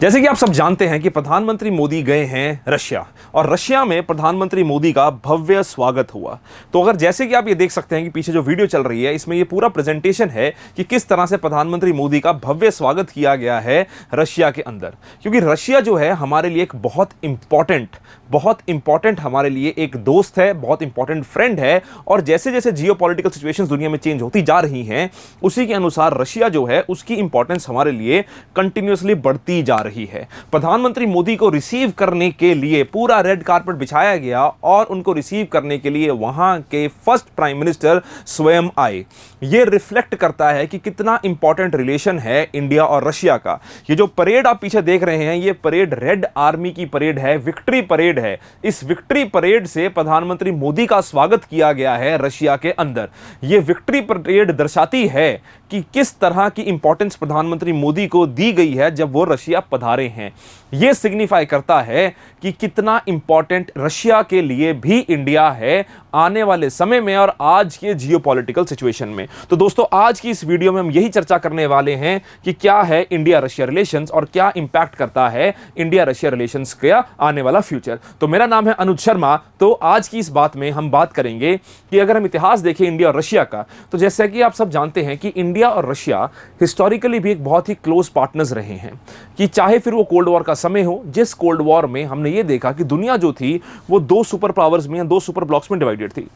जैसे कि आप सब जानते हैं कि प्रधानमंत्री मोदी गए हैं रशिया और रशिया में प्रधानमंत्री मोदी का भव्य स्वागत हुआ। तो अगर जैसे कि आप ये देख सकते हैं कि पीछे जो वीडियो चल रही है इसमें ये पूरा प्रेजेंटेशन है कि किस तरह से प्रधानमंत्री मोदी का भव्य स्वागत किया गया है रशिया के अंदर। क्योंकि रशिया जो है हमारे लिए एक बहुत इंपॉर्टेंट हमारे लिए एक दोस्त है, बहुत इंपॉर्टेंट फ्रेंड है। और जैसे जैसे जियोपॉलिटिकल सिचुएशंस दुनिया में चेंज होती जा रही हैं उसी के अनुसार रशिया जो है उसकी इंपॉर्टेंस हमारे लिए कंटिन्यूअसली बढ़ती जा रही है। प्रधानमंत्री मोदी को रिसीव करने के लिए पूरा रेड कारपेट बिछाया गया और उनको रिसीव करने के लिए वहां के फर्स्ट प्राइम मिनिस्टर स्वयं आए। यह रिफ्लेक्ट करता है कि कितना इंपॉर्टेंट रिलेशन है इंडिया और रशिया का। ये जो परेड आप पीछे देख रहे हैं ये परेड रेड आर्मी की परेड है, विक्ट्री परेड है। इस विक्ट्री परेड से प्रधानमंत्री मोदी का स्वागत किया गया है रशिया के अंदर। यह विक्ट्री परेड दर्शाती है कि किस तरह की इंपॉर्टेंस प्रधानमंत्री मोदी को दी गई है जब वो रशिया पधारे हैं। यह सिग्निफाई करता है कि कितना इंपॉर्टेंट रशिया के लिए भी इंडिया है आने वाले समय में और आज के जियोपॉलिटिकल सिचुएशन में। तो दोस्तों आज की इस वीडियो में हम यही चर्चा करने वाले हैं कि क्या है इंडिया रशिया रिलेशंस और क्या इंपैक्ट करता है इंडिया रशिया रिलेशंस का आने वाला फ्यूचर। तो मेरा नाम है अनुज शर्मा। तो आज की इस बात में हम बात करेंगे कि अगर हम इतिहास देखें इंडिया और रशिया का, तो जैसा कि आप सब जानते हैं कि इंडिया और रशिया हिस्टोरिकली भी एक बहुत ही क्लोज पार्टनर्स रहे हैं। कि चाहे फिर वो कोल्ड वॉर का समय हो, जिस कोल्ड वॉर में हमने ये देखा कि दुनिया जो थी वो दो सुपर पावर्स में या दो सुपर ब्लॉक्स में डिवाइडेड थी।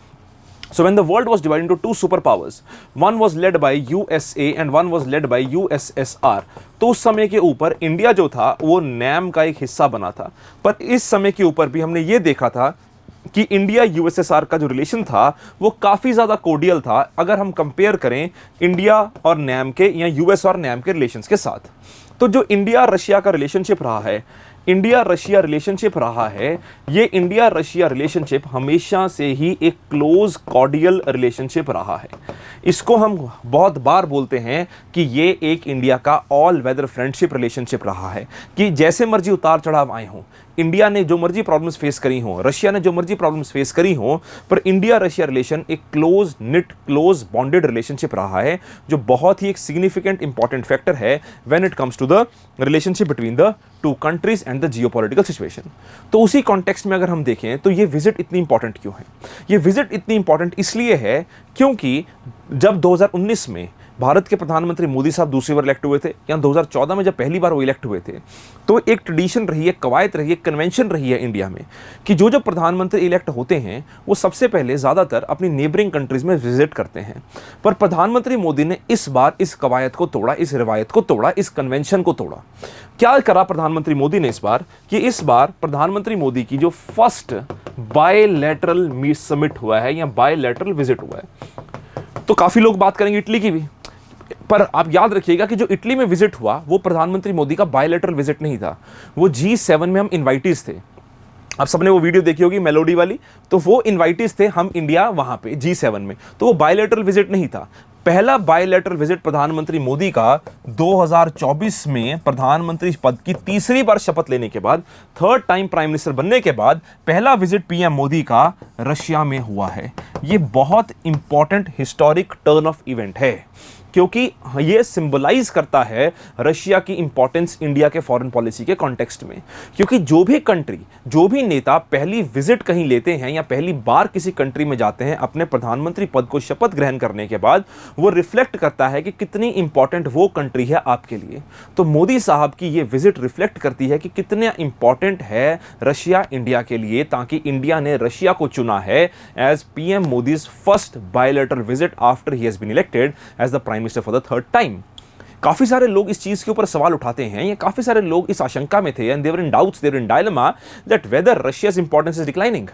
So when the world was divided into two superpowers, one was led by USA and one was led by USSR, तो उस समय के ऊपर इंडिया जो था वो नैम का एक हिस्सा बना था। पर इस समय के ऊपर भी हमने ये देखा था कि इंडिया यूएसएसआर का जो रिलेशन था वो काफ़ी ज़्यादा कोर्डियल था अगर हम कंपेयर करें इंडिया और नैम के या यूएस और नैम के रिलेशंस के साथ। तो जो इंडिया रशिया का रिलेशनशिप रहा है, इंडिया रशिया रिलेशनशिप रहा है, ये इंडिया रशिया रिलेशनशिप हमेशा से ही एक क्लोज कॉर्डियल रिलेशनशिप रहा है। इसको हम बहुत बार बोलते हैं कि ये एक इंडिया का ऑल वेदर फ्रेंडशिप रिलेशनशिप रहा है। कि जैसे मर्जी उतार चढ़ाव आए हों, इंडिया ने जो मर्जी प्रॉब्लम्स फेस करी हो, रशिया ने जो मर्जी प्रॉब्लम्स फेस करी हो, पर इंडिया रशिया रिलेशन एक close knit close bonded relationship रहा है जो बहुत ही एक सिग्निफिकेंट इंपॉर्टेंट फैक्टर है when it comes to the relationship between the two countries and the geopolitical situation. तो उसी कॉन्टेक्स्ट में अगर हम देखें तो ये विजिट इतनी इंपॉर्टेंट क्यों है? ये विजिट इतनी इंपॉर्टेंट इसलिए है क्योंकि जब 2019 में भारत के प्रधानमंत्री मोदी साहब दूसरी बार इलेक्ट हुए थे या 2014 में जब पहली बार वो इलेक्ट हुए थे, तो एक ट्रेडिशन रही है, कवायद रही है, कन्वेंशन रही है इंडिया में कि जो जो प्रधानमंत्री इलेक्ट होते हैं वो सबसे पहले ज़्यादातर अपनी नेबरिंग कंट्रीज में विजिट करते हैं। पर प्रधानमंत्री मोदी ने इस बार इस कवायद को तोड़ा, इस रिवायत को तोड़ा, इस कन्वेंशन को तोड़ा। क्या करा प्रधानमंत्री मोदी ने इस बार कि इस बार प्रधानमंत्री मोदी की जो फर्स्ट बायलैटरल समिट हुआ है या बायलैटरल विजिट हुआ है, तो काफ़ी लोग बात करेंगे इटली की भी, पर आप याद रखिएगा कि जो इटली में विजिट हुआ वो प्रधानमंत्री मोदी का बायलैटरल विजिट नहीं था। वो G7 में हम इनवाइटीज थे। आप सबने वो वीडियो देखी होगी मेलोडी वाली, तो वो इनवाइटीज थे हम इंडिया वहां पे G7 में, तो वो बायलैटरल विजिट नहीं था। पहला बायलैटरल विजिट प्रधानमंत्री मोदी का 2024 में प्रधानमंत्री पद की तीसरी बार शपथ लेने के बाद, थर्ड टाइम प्राइम मिनिस्टर बनने के बाद पहला विजिट पीएम मोदी का रशिया में हुआ है। ये बहुत important historic turn off event है क्योंकि यह सिंबलाइज करता है रशिया की इंपॉर्टेंस इंडिया के फॉरेन पॉलिसी के कॉन्टेक्स्ट में। क्योंकि जो भी कंट्री, जो भी नेता पहली विजिट कहीं लेते हैं या पहली बार किसी कंट्री में जाते हैं अपने प्रधानमंत्री पद को शपथ ग्रहण करने के बाद, वो रिफ्लेक्ट करता है कि कितनी इंपॉर्टेंट वो कंट्री है आपके लिए। तो मोदी साहब की ये विजिट रिफ्लेक्ट करती है कि कितना इंपॉर्टेंट है रशिया इंडिया के लिए, ताकि इंडिया ने रशिया को चुना है as PM Modi's first bilateral visit after he has been elected as the prime minister for the third time. काफी सारे लोग इस चीज के ऊपर सवाल उठाते हैं, या काफी सारे लोग इस आशंका में थे, and they were in doubts, they were in dilemma that whether Russia's importance is declining,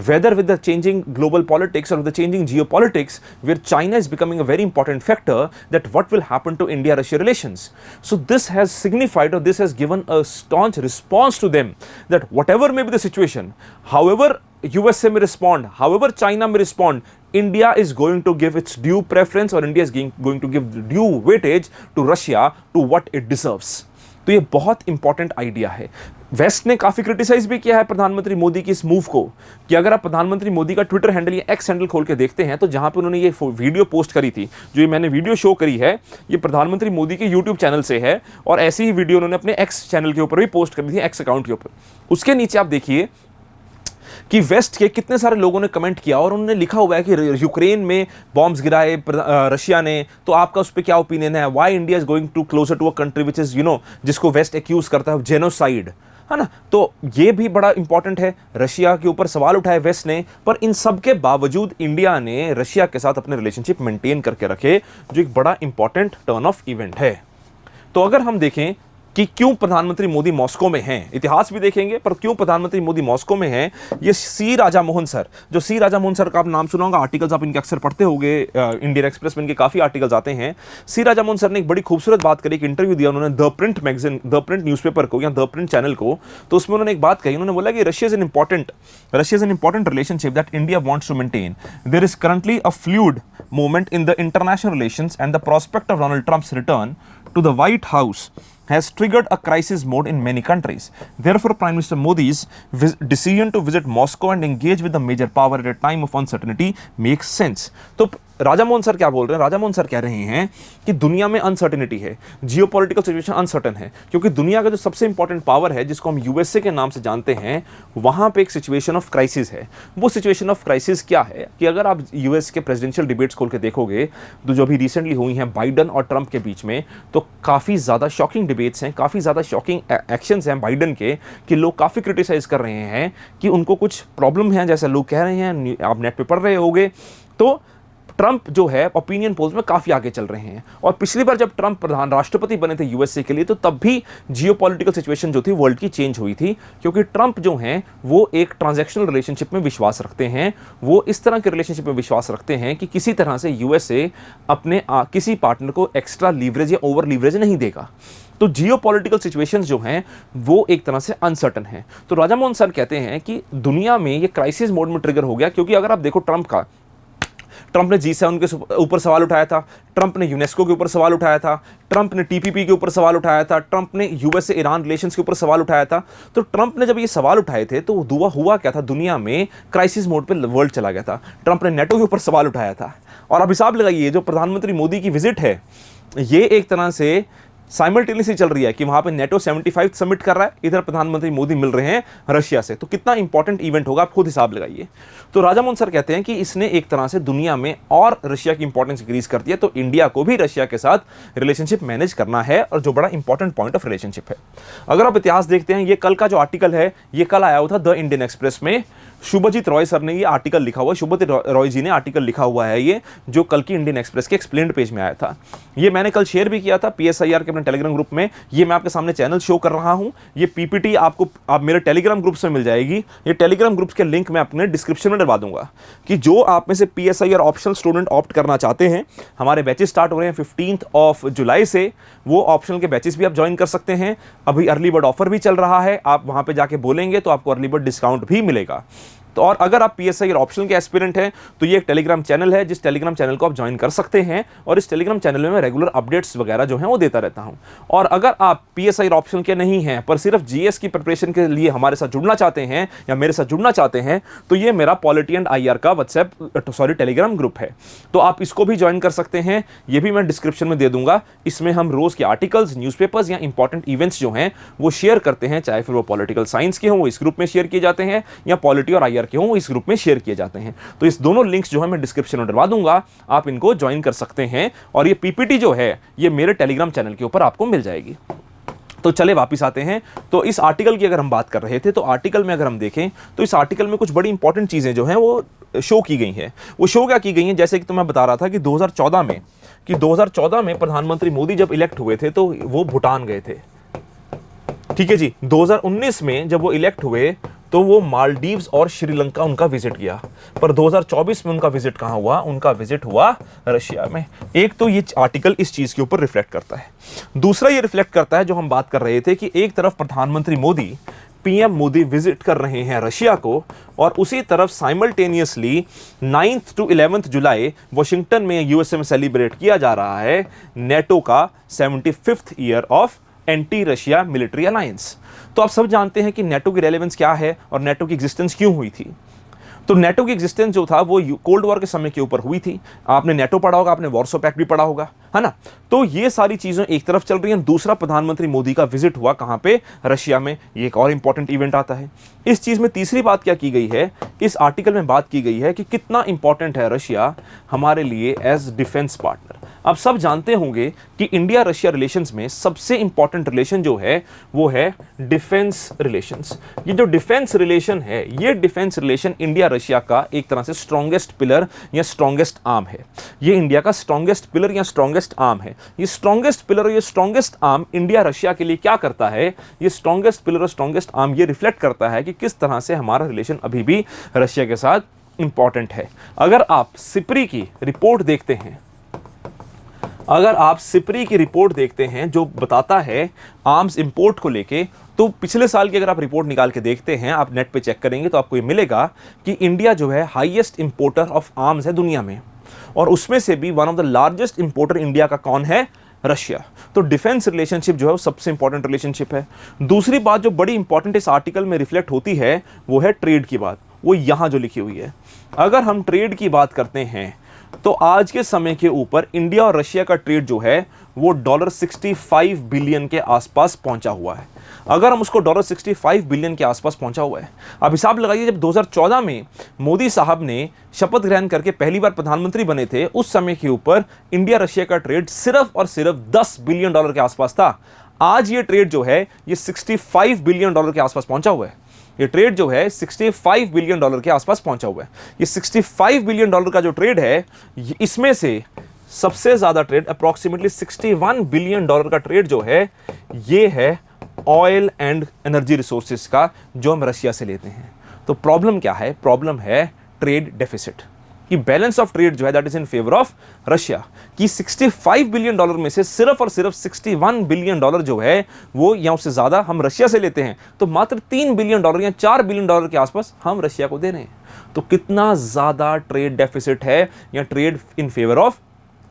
whether with the changing global politics or with the changing geopolitics where China is becoming a very important factor, that what will happen to India-Russia relations. So this has signified, or this has given a staunch response to them that whatever may be the situation, however USA may respond, however China may respond, India is going to give its due preference, or India is going to give due weightage to Russia to what it deserves. तो ये बहुत important idea है। Waste ने काफी criticise भी किया है प्रधानमंत्री मोदी की इस मूव को, कि अगर आप प्रधानमंत्री मोदी का ट्विटर हैंडल या एक्स हैंडल खोल के देखते हैं तो जहां पे उन्होंने ये वीडियो पोस्ट करी थी, जो ये मैंने वीडियो शो करी है, ये प्रधानमंत्री मोदी के यूट्यूब चैनल से है, और ऐसी ही वीडियो उन्होंने अपने एक्स चैनल के ऊपर भी पोस्ट करी थी, एक्स अकाउंट के ऊपर। उसके नीचे आप देखिए कि वेस्ट के कितने सारे लोगों ने कमेंट किया और उन्होंने लिखा हुआ है कि यूक्रेन में बॉम्ब्स गिराए रशिया ने, तो आपका उस पर क्या ओपिनियन है? Why India is going to closer to a country which is जिसको वेस्ट एक्यूज करता है जेनोसाइड, है ना। तो ये भी बड़ा इंपॉर्टेंट है। रशिया के ऊपर सवाल उठाए वेस्ट ने, पर इन सब के बावजूद इंडिया ने रशिया के साथ अपने रिलेशनशिप मेंटेन करके रखे, जो एक बड़ा इंपॉर्टेंट टर्न ऑफ इवेंट है। तो अगर हम देखें कि क्यों प्रधानमंत्री मोदी मॉस्को में हैं, इतिहास भी देखेंगे, पर क्यों प्रधानमंत्री मोदी मॉस्को में हैं, ये सी राजा मोहन सर, जो सी राजा मोहन सर का आप नाम सुना होगा, आर्टिकल्स आप इनके अक्सर पढ़ते होंगे, इंडियन एक्सप्रेस में इनके काफी आर्टिकल्स आते हैं। सी राजा मोहन सर ने एक बड़ी खूबसूरत बात करी, एक इंटरव्यू दिया उन्होंने the print magazine, the print newspaper को या द प्रिंट चैनल को। तो उसमें उन्होंने एक बात कही, उन्होंने बोला कि Russia is an important relationship that India wants to maintain. There is currently a fluid moment in the international relations and the prospect of Donald Trump's return to the White House has triggered a crisis mode in many countries. Therefore, Prime Minister Modi's decision to visit Moscow and engage with the major power at a time of uncertainty makes sense. तो Raja Mohan sir क्या बोल रहे हैं? Raja Mohan sir कह रहे हैं कि दुनिया में अनसर्टेनिटी है, जियोपॉलिटिकल सिचुएशन अनसर्टन है, क्योंकि दुनिया का जो सबसे इंपॉर्टेंट पावर है, जिसको हम यूएसए के नाम से जानते हैं, वहां पे एक सिचुएशन ऑफ क्राइसिस है। वो सिचुएशन ऑफ क्राइसिस क्या है कि अगर आप यूएस के प्रेसिडेंशियल डिबेट्स खोल के देखोगे, तो जो अभी रिसेंटली हुई हैं बाइडन और ट्रंप के बीच में, तो काफ़ी ज़्यादा शॉकिंग डिबेट्स हैं, काफ़ी ज़्यादा शॉकिंग एक्शंस हैं बाइडन के, कि लोग काफ़ी क्रिटिसाइज कर रहे हैं कि उनको कुछ प्रॉब्लम है, जैसे लोग कह रहे हैं, आप नेट पे पढ़ रहे होगे। तो ट्रंप जो है ओपिनियन पोल्स में काफी आगे चल रहे हैं, और पिछली बार जब ट्रंप प्रधान राष्ट्रपति बने थे यूएसए के लिए, तो तब भी जियोपॉलिटिकल सिचुएशन जो थी वर्ल्ड की चेंज हुई थी, क्योंकि ट्रंप जो हैं वो एक ट्रांजैक्शनल रिलेशनशिप में विश्वास रखते हैं। वो इस तरह के रिलेशनशिप में विश्वास रखते हैं कि किसी तरह से यूएसए अपने किसी पार्टनर को एक्स्ट्रा लीवरेज या ओवर लीवरेज नहीं देगा। तो जियोपॉलिटिकल सिचुएशंस जो हैं वो एक तरह से अनसर्टन है। तो राजा मोहन सर कहते हैं कि दुनिया में ये क्राइसिस मोड में ट्रिगर हो गया, क्योंकि अगर आप देखो ट्रंप ने G7 के ऊपर सवाल उठाया था, ट्रंप ने यूनेस्को के ऊपर सवाल उठाया था, ट्रंप ने TPP के ऊपर सवाल उठाया था, ट्रंप ने यूएस से ईरान रिलेशंस के ऊपर सवाल उठाया था। तो ट्रंप ने जब ये सवाल उठाए थे तो हुआ क्या था, दुनिया में क्राइसिस मोड पे वर्ल्ड चला गया था। ट्रंप ने नेटो के ऊपर सवाल उठाया था, और अब हिसाब लगाइए जो प्रधानमंत्री मोदी की विजिट है, ये एक तरह से साइमल्टेनियसली चल रही है कि वहां पे नेटो 75 समिट कर रहा है, इधर प्रधानमंत्री मोदी मिल रहे हैं रशिया से। तो कितना इंपॉर्टेंट इवेंट होगा, आप खुद हिसाब लगाइए। तो राजा मोहन सर कहते हैं कि इसने एक तरह से दुनिया में और रशिया की इंपॉर्टेंस इंक्रीज कर दिया, तो इंडिया को भी रशिया के साथ रिलेशनशिप मैनेज करना है, और जो बड़ा इंपॉर्टेंट पॉइंट ऑफ रिलेशनशिप है। अगर आप इतिहास देखते हैं, ये कल का जो आर्टिकल है, ये कल आया हुआ था द इंडियन एक्सप्रेस में। शुभजीत रॉय सर ने ये आर्टिकल लिखा हुआ, शुभजीत रॉय जी ने आर्टिकल लिखा हुआ है, ये जो कल की इंडियन एक्सप्रेस के एक्सप्लेन्ड पेज में आया था। ये मैंने कल शेयर भी किया था PSIR के अपने टेलीग्राम ग्रुप में। ये मैं आपके सामने चैनल शो कर रहा हूं। ये PPT आप मेरे टेलीग्राम ग्रुप से मिल जाएगी। ये टेलीग्राम ग्रुप्स के लिंक मैं अपने डिस्क्रिप्शन में डलवा दूंगा, कि जो आप में से PSIR ऑप्शनल स्टूडेंट ऑप्ट करना चाहते हैं, हमारे बैचेस स्टार्ट हो रहे हैं 15 जुलाई से। वो ऑप्शनल के बैचेस भी आप ज्वाइन कर सकते हैं। अभी अर्ली बर्ड ऑफर भी चल रहा है, आप वहां पे जाके बोलेंगे तो आपको अर्ली बर्ड डिस्काउंट भी मिलेगा। तो और अगर आप PSIR ऑप्शनल के एस्पिरेंट हैं, तो ये एक टेलीग्राम चैनल है, जिस टेलीग्राम चैनल को आप ज्वाइन कर सकते हैं, और इस टेलीग्राम चैनल में मैं रेगुलर अपडेट्स वगैरह जो हैं वो देता रहता हूं। और अगर आप PSIR ऑप्शनल के नहीं हैं, पर सिर्फ GS की प्रिपरेशन के लिए हमारे साथ जुड़ना चाहते हैं या मेरे साथ जुड़ना चाहते हैं, तो ये मेरा पॉलिटी एंड IR का टेलीग्राम ग्रुप है, तो आप इसको भी ज्वाइन कर सकते हैं। ये भी मैं डिस्क्रिप्शन में दे दूंगा। इसमें हम रोज के आर्टिकल्स, न्यूज़पेपर्स या इंपॉर्टेंट इवेंट्स जो हैं वो शेयर करते हैं, चाहे फिर वो पॉलिटिकल साइंस के हों, वो इस ग्रुप में शेयर किए जाते हैं, या पॉलिटी और IR के हों, इस ग्रुप में शेयर किए जाते हैं। तो इस दोनों लिंक्स जो है मैं डिस्क्रिप्शन में डलवा दूंगा, आप इनको ज्वाइन कर सकते हैं। और ये PPT जो है ये मेरे टेलीग्राम चैनल के ऊपर आपको मिल जाएगी। तो चले वापस आते हैं। तो इस आर्टिकल की अगर हम बात कर रहे थे, तो आर्टिकल में अगर हम देखें तो इस आर्टिकल में कुछ बड़ी इंपॉर्टेंट चीजें जो हैं वो शो की गई हैं। वो शो क्या की गई हैं, जैसे कि तो मैं बता रहा था कि 2014 में प्रधानमंत्री मोदी जब इलेक्ट हुए थे तो वो भूटान गए थे, ठीक है जी। 2019 में जब वो इलेक्ट हुए तो वो मालदीव्स और श्रीलंका उनका विजिट किया, पर 2024 में उनका विजिट कहां हुआ, उनका विजिट हुआ रशिया में। एक तो ये आर्टिकल इस चीज के ऊपर रिफ्लेक्ट करता है। दूसरा ये रिफ्लेक्ट करता है जो हम बात कर रहे थे कि एक तरफ प्रधानमंत्री मोदी, PM मोदी विजिट कर रहे हैं रशिया को, और उसी तरफ साइमल्टेनियसली 9 to 11 जुलाई वॉशिंगटन में USA में सेलिब्रेट किया जा रहा है नेटो का 75th year of anti Russia military alliance. तो आप सब जानते हैं कि नेटो की रेलेवेंस क्या है और नेटो की एग्जिस्टेंस क्यों हुई थी। तो नेटो की एग्जिस्टेंस जो था वो कोल्ड वॉर के समय के ऊपर हुई थी। आपने नेटो पढ़ा होगा, आपने वॉर्सो पैक्ट भी पढ़ा होगा, है ना। तो ये सारी चीजें एक तरफ चल रही हैं, दूसरा प्रधानमंत्री मोदी का विजिट हुआ कहां पे, रशिया में। ये एक और इंपॉर्टेंट इवेंट आता है इस चीज में। तीसरी बात क्या की गई है, इस आर्टिकल में बात की गई है कि कितना इंपॉर्टेंट है रशिया हमारे लिए एज डिफेंस पार्टनर। आप सब जानते होंगे कि इंडिया रशिया रिलेशंस में सबसे इंपॉर्टेंट रिलेशन जो है वो है डिफेंस रिलेशंस। ये जो डिफेंस रिलेशन है, ये डिफेंस रिलेशन इंडिया रशिया का एक तरह से स्ट्रॉन्गेस्ट पिलर या स्ट्रॉन्गेस्ट आर्म है। ये इंडिया का स्ट्रॉन्गेस्ट पिलर या स्ट्रॉन्गेस्ट आर्म है। ये स्ट्रॉन्गेस्ट पिलर और ये स्ट्रॉन्गेस्ट आर्म इंडिया रशिया के लिए क्या करता है, ये स्ट्रॉन्गेस्ट पिलर और स्ट्रॉन्गेस्ट आर्म ये रिफ्लेक्ट करता है कि किस तरह से हमारा रिलेशन अभी भी रशिया के साथ इंपॉर्टेंट है। अगर आप सिप्री की रिपोर्ट देखते हैं, अगर आप सिप्री की रिपोर्ट देखते हैं जो बताता है आर्म्स इंपोर्ट को लेके, तो पिछले साल की अगर आप रिपोर्ट निकाल के देखते हैं, आप नेट पे चेक करेंगे तो आपको ये मिलेगा कि इंडिया जो है हाईएस्ट इंपोर्टर ऑफ आर्म्स है दुनिया में, और उसमें से भी one of the largest importer India का कौन है, रशिया। तो डिफेंस रिलेशनशिप जो है वो सबसे इंपॉर्टेंट रिलेशनशिप है। दूसरी बात जो बड़ी इंपॉर्टेंट इस आर्टिकल में रिफ्लेक्ट होती है वो है ट्रेड की बात। वो यहां जो लिखी हुई है, अगर हम ट्रेड की बात करते हैं तो आज के समय के ऊपर इंडिया और रशिया का ट्रेड जो है वो $65 बिलियन के आसपास पहुंचा हुआ है। अगर हम उसको $65 बिलियन के आसपास पहुंचा हुआ है, अब हिसाब लगाइए जब 2014 में मोदी साहब ने शपथ ग्रहण करके पहली बार प्रधानमंत्री बने थे, उस समय के ऊपर इंडिया रशिया का ट्रेड सिर्फ और सिर्फ $10 बिलियन के आसपास था। आज ये ट्रेड जो है ये $65 बिलियन के आसपास पहुंचा हुआ है। ये ट्रेड जो है $65 बिलियन के आसपास पहुंचा हुआ है। ये $65 बिलियन का जो ट्रेड है, इसमें से सबसे ज्यादा ट्रेड अप्रॉक्सीमेटली $61 बिलियन का ट्रेड जो है ये है ऑयल एंड एनर्जी रिसोर्सेज का, जो हम रशिया से लेते हैं। तो प्रॉब्लम क्या है, प्रॉब्लम है ट्रेड डेफिसिट, कि बैलेंस ऑफ ट्रेड जो है that is in favour of Russia, कि $65 बिलियन में से सिर्फ और सिर्फ $61 बिलियन जो है वो या उससे ज्यादा हम रशिया से लेते हैं, तो मात्र $3 बिलियन या $4 बिलियन के आसपास हम रशिया को दे रहे हैं। तो कितना ज्यादा ट्रेड डेफिसिट है या trade in favour of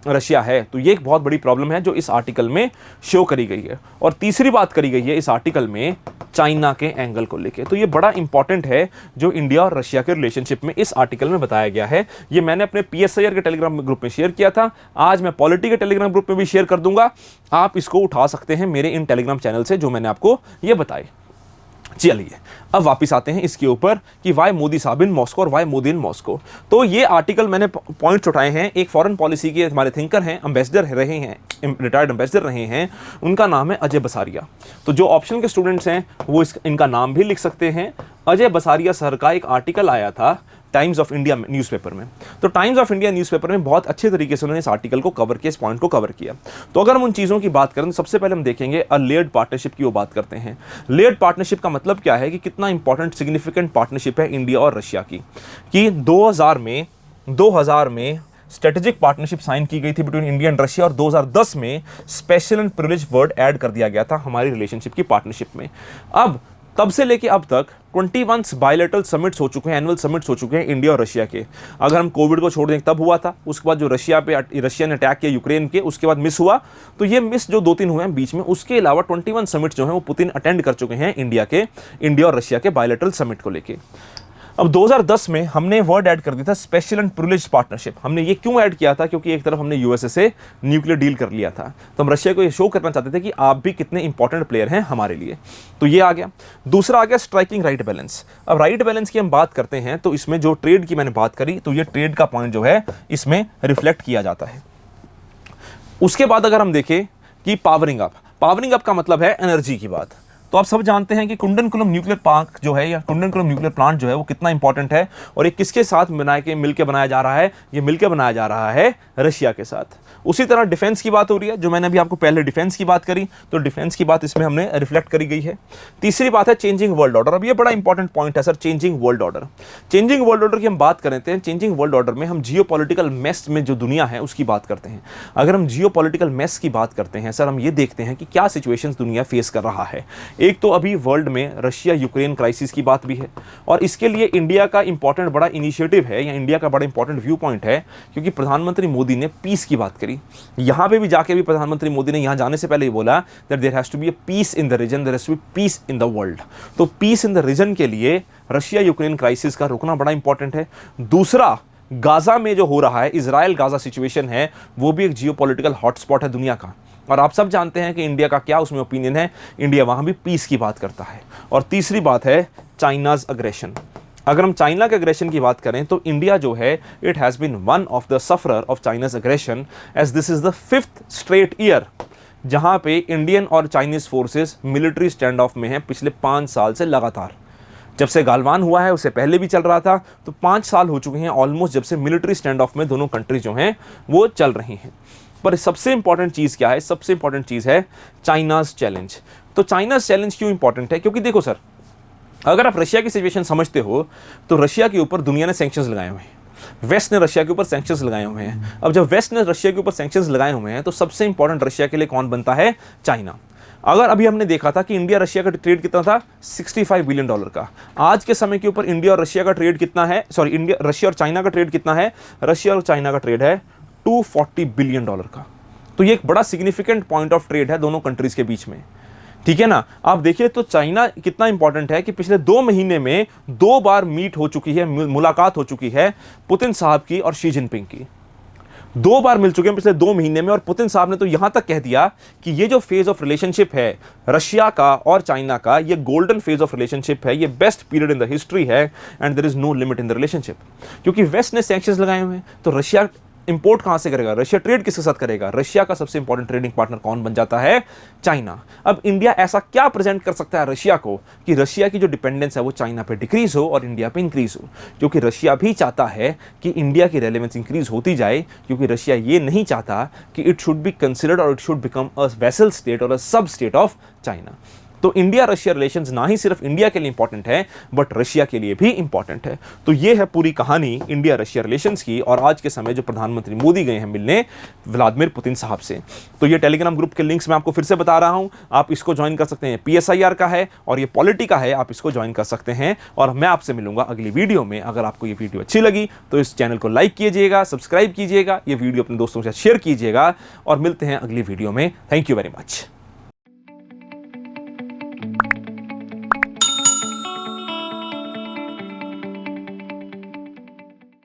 Russia है। तो ये एक बहुत बड़ी प्रॉब्लम है जो इस आर्टिकल में शो करी गई है। और तीसरी बात करी गई है इस आर्टिकल में चाइना के एंगल को लेके। तो ये बड़ा इंपॉर्टेंट है जो इंडिया और रशिया के रिलेशनशिप में इस आर्टिकल में बताया गया है। ये मैंने अपने PSIR के टेलीग्राम ग्रुप में शेयर किया था, आज मैं पॉलिटी के टेलीग्राम ग्रुप में भी शेयर कर दूंगा। आप इसको उठा सकते हैं मेरे इन टेलीग्राम चैनल से जो मैंने आपको ये बताए। चलिए अब वापिस आते हैं इसके ऊपर कि वाई मोदी साहब इन मॉस्को और वाई मोदी इन मॉस्को। तो ये आर्टिकल मैंने पॉइंट्स उठाए हैं। एक फॉरेन पॉलिसी के हमारे थिंकर हैं, एम्बेसडर रहे हैं, रिटायर्ड एम्बेसडर रहे हैं, उनका नाम है अजय बसारिया। तो जो ऑप्शन के स्टूडेंट्स हैं वो इनका नाम भी लिख सकते हैं। अजय बसारिया सर का एक आर्टिकल आया था टाइम्स ऑफ इंडिया न्यूज़पेपर में। तो टाइम्स ऑफ इंडिया न्यूज़पेपर में बहुत अच्छे तरीके से उन्होंने इस आर्टिकल को कवर किया, इस पॉइंट को कवर किया। तो अगर हम उन चीज़ों की बात करें तो सबसे पहले हम देखेंगे लेयर्ड पार्टनरशिप की वो बात करते हैं। लेयर्ड पार्टनरशिप का मतलब क्या है कि कितना इंपॉर्टेंट सिग्निफिकेंट पार्टनरशिप है इंडिया और रशिया की, कि 2000 में स्ट्रेटेजिक पार्टनरशिप साइन की गई थी बिटवीन इंडिया एंड रशिया, और 2010 में special and privilege word add कर दिया गया था हमारी रिलेशनशिप की पार्टनरशिप में। अब तब से लेके अब तक 21 बायलैटरल समिट्स हो चुके हैं, एनुअल समिट्स हो चुके हैं इंडिया और रशिया के। अगर हम कोविड को छोड़ दें तब हुआ था, उसके बाद जो रशिया ने अटैक किया यूक्रेन के, उसके बाद मिस हुआ। तो ये मिस जो 2-3 हुए हैं बीच में, उसके अलावा 21 समिट्स जो हैं वो पुतिन अटेंड कर चुके हैं इंडिया और रशिया के बायलैटरल समिट को लेके। अब 2010 में हमने वर्ड ऐड कर दिया था स्पेशल एंड प्रिविलेज पार्टनरशिप। हमने ये क्यों ऐड किया था, क्योंकि एक तरफ हमने यूएसए से न्यूक्लियर डील कर लिया था, तो हम रशिया को ये शो करना चाहते थे कि आप भी कितने इंपॉर्टेंट प्लेयर हैं हमारे लिए। तो ये आ गया। दूसरा आ गया स्ट्राइकिंग राइट बैलेंस। अब राइट बैलेंस की हम बात करते हैं तो इसमें जो ट्रेड की मैंने बात करी, तो ये ट्रेड का पॉइंट जो है इसमें रिफ्लेक्ट किया जाता है। उसके बाद अगर हम देखें कि पावरिंग अप का मतलब है एनर्जी की बात। तो आप सब जानते हैं कि कुंडनकुलम न्यूक्लियर पार्क जो है या कुंडनकुलम न्यूक्लियर प्लांट जो है वो कितना इंपॉर्टेंट है, और ये किसके साथ मिलकर बनाया जा रहा है, ये मिलकर बनाया जा रहा है रशिया के साथ। उसी तरह डिफेंस की बात हो रही है, जो मैंने अभी आपको पहले डिफेंस की बात करी, तो डिफेंस की बात इसमें हमने रिफ्लेक्ट करी गई है। तीसरी बात है चेंजिंग वर्ल्ड ऑर्डर। अब ये बड़ा इंपॉर्टेंट पॉइंट है sir, changing world order. Changing world order की हम बात करते हैं। चेंजिंग वर्ल्ड ऑर्डर में हम जियोपॉलिटिकल मेस में जो दुनिया है उसकी बात करते हैं। अगर हम जियोपॉलिटिकल मेस की बात करते हैं सर, हम ये देखते हैं कि क्या सिचुएशंस दुनिया फेस कर रहा है। एक तो अभी वर्ल्ड में रशिया यूक्रेन क्राइसिस की बात भी है, और इसके लिए इंडिया का इंपॉर्टेंट बड़ा इनिशिएटिव है या इंडिया का बड़ा इंपॉर्टेंट व्यू पॉइंट है, क्योंकि प्रधानमंत्री मोदी ने पीस की बात करी। यहां पे भी जाके भी प्रधानमंत्री मोदी ने यहां जाने से पहले ही बोला that there has to be a peace in the region, there has to be peace in the world. तो पीस इन द रीजन के लिए रशिया यूक्रेन क्राइसिस का रुकना बड़ा इंपॉर्टेंट है। दूसरा, गाजा में जो हो रहा है, इजराइल गाजा सिचुएशन है, वो भी एक जियोपॉलिटिकल हॉटस्पॉट है दुनिया का, और आप सब जानते हैं कि इंडिया का क्या उसमें ओपिनियन है। इंडिया वहां भी पीस की बात करता है। और तीसरी बात है चाइनाज अग्रेशन। अगर हम चाइना के अग्रेशन की बात करें तो इंडिया जो है, it has been one of the sufferer of China's aggression, as this is the 5th straight year जहां पे इंडियन और Chinese forces military stand off में हैं पिछले 5 साल से लगातार। जब से गालवान हुआ है उससे पहले भी चल रहा था, तो 5 साल हो चुके हैं ऑलमोस्ट जब से मिलिट्री स्टैंड ऑफ में दोनों कंट्रीज जो हैं वो चल रही हैं। पर सबसे इंपॉर्टेंट चीज़ क्या है? सबसे इंपॉर्टेंट चीज़ है चाइनाज चैलेंज। तो चाइनाज चैलेंज क्यों इंपॉर्टेंट है? क्योंकि देखो सर, अगर आप रशिया की सिचुएशन समझते हो तो रशिया के ऊपर दुनिया ने सैंक्शंस लगाए हुए हैं, वेस्ट ने रशिया के ऊपर सैंक्शंस लगाए हुए हैं। अब जब वेस्ट ने रशिया के ऊपर सैंक्शंस लगाए हुए हैं तो सबसे इंपॉर्टेंट रशिया के लिए कौन बनता है? चाइना। अगर अभी हमने देखा था कि इंडिया रशिया का ट्रेड कितना था, $65 बिलियन का। आज के समय के ऊपर इंडिया और रशिया का ट्रेड कितना है, सॉरी इंडिया रशिया और चाइना का ट्रेड कितना है? रशिया और चाइना का ट्रेड है $240 बिलियन का। तो ये एक बड़ा सिग्निफिकेंट पॉइंट ऑफ ट्रेड है दोनों कंट्रीज के बीच में, ठीक है ना। आप देखिए तो चाइना कितना इंपॉर्टेंट है कि पिछले 2 महीने में 2 बार मीट हो चुकी है, मुलाकात हो चुकी है पुतिन साहब की और शी जिनपिंग की। 2 बार मिल चुके हैं पिछले 2 महीने में, और पुतिन साहब ने तो यहां तक कह दिया कि ये जो फेज ऑफ रिलेशनशिप है रशिया का और चाइना का, ये गोल्डन फेज ऑफ रिलेशनशिप है, ये best period in the history है, and there is no limit in the relationship. क्योंकि वेस्ट ने सैंक्शंस लगाए हुए हैं, तो रशिया इंपोर्ट कहां से करेगा? रशिया ट्रेड किसके साथ करेगा? रशिया का सबसे इंपॉर्टेंट ट्रेडिंग पार्टनर कौन बन जाता है? चाइना। अब इंडिया ऐसा क्या प्रेजेंट कर सकता है रशिया को कि रशिया की जो डिपेंडेंस है वो चाइना पे डिक्रीज हो और इंडिया पे इंक्रीज हो? क्योंकि रशिया भी चाहता है कि इंडिया की रेलेवेंस इंक्रीज होती जाए, क्योंकि रशिया ये नहीं चाहता कि इट शुड बी कंसिडर्ड और it should become a vessel state और अ सब स्टेट ऑफ चाइना। तो इंडिया रशिया रिलेशंस ना ही सिर्फ इंडिया के लिए इंपॉर्टेंट है, बट रशिया के लिए भी इंपॉर्टेंट है। तो ये है पूरी कहानी इंडिया रशिया रिलेशंस की, और आज के समय जो प्रधानमंत्री मोदी गए हैं मिलने व्लादिमीर पुतिन साहब से। तो ये टेलीग्राम ग्रुप के लिंक्स मैं आपको फिर से बता रहा हूं, आप इसको ज्वाइन कर सकते हैं। PSIR का है और ये पॉलिटी का है, आप इसको ज्वाइन कर सकते हैं। और मैं आपसे मिलूंगा अगली वीडियो में। अगर आपको ये वीडियो अच्छी लगी तो इस चैनल को लाइक कीजिएगा, सब्सक्राइब कीजिएगा, ये वीडियो अपने दोस्तों के साथ शेयर कीजिएगा, और मिलते हैं अगली वीडियो में। Thank you very much.